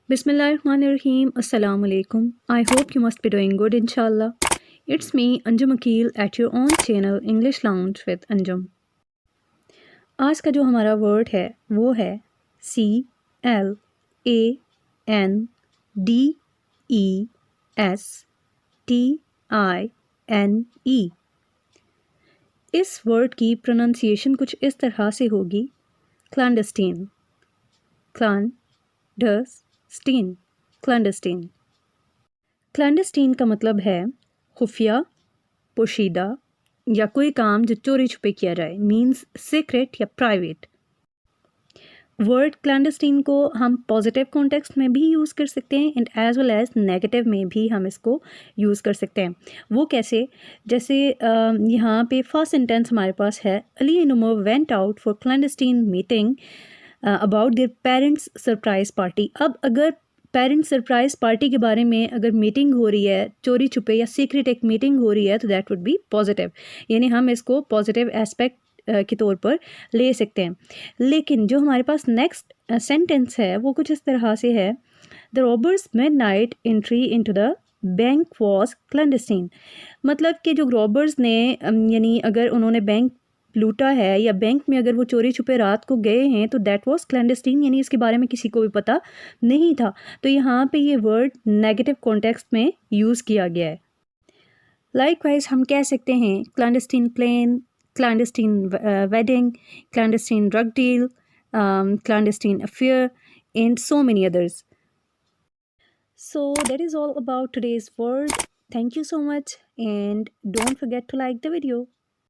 Bismillahirrahmanirrahim. Assalamu alaikum. I hope you must be doing good, inshallah. It's me, Anjum Akil, at your own channel English Lounge with Anjum. आज का जो हमारा word है वो है CLANDESTINE। इस word की प्रोनाउंसिएशन कुछ इस तरह से होगी, क्लैंडस्टीन, क्लैंडस्टीन, क्लैंडस्टीन। क्लैंडस्टीन का मतलब है खुफिया, पोशीदा या कोई काम जो चोरी छुपे किया जाए, मीन्स सीक्रेट या प्राइवेट। वर्ड क्लैंडस्टीन को हम पॉजिटिव कॉन्टेक्स्ट में भी यूज़ कर सकते हैं and as well as negative में भी हम इसको यूज़ कर सकते हैं। वो कैसे? जैसे यहाँ पे फर्स्ट सेंटेंस हमारे पास है, Ali and Umar went out for clandestine meeting about their parents surprise party. अब अगर पेरेंट्स सरप्राइज पार्टी के बारे में अगर मीटिंग हो रही है, चोरी छुपे या सीक्रेट एक मीटिंग हो रही है, तो दैट वुड बी पॉजिटिव, यानी हम इसको पॉजिटिव एस्पेक्ट के तौर पर ले सकते हैं। लेकिन जो हमारे पास नेक्स्ट सेंटेंस है वो कुछ इस तरह से है, the robbers midnight entry into the bank was clandestine. मतलब कि जो रॉबर्स ने यानी अगर उन्होंने बैंक लूटा है या बैंक में अगर वो चोरी छुपे रात को गए हैं तो दैट वाज क्लैंडस्टीन, यानी इसके बारे में किसी को भी पता नहीं था। तो यहाँ पे ये वर्ड नेगेटिव कॉन्टेक्स्ट में यूज़ किया गया है। लाइकवाइज हम कह सकते हैं क्लैंडस्टीन plane, clandestine wedding, clandestine drug deal, clandestine affair, and so many others. So that is all about today's word. Thank you so much, and don't forget to like the video.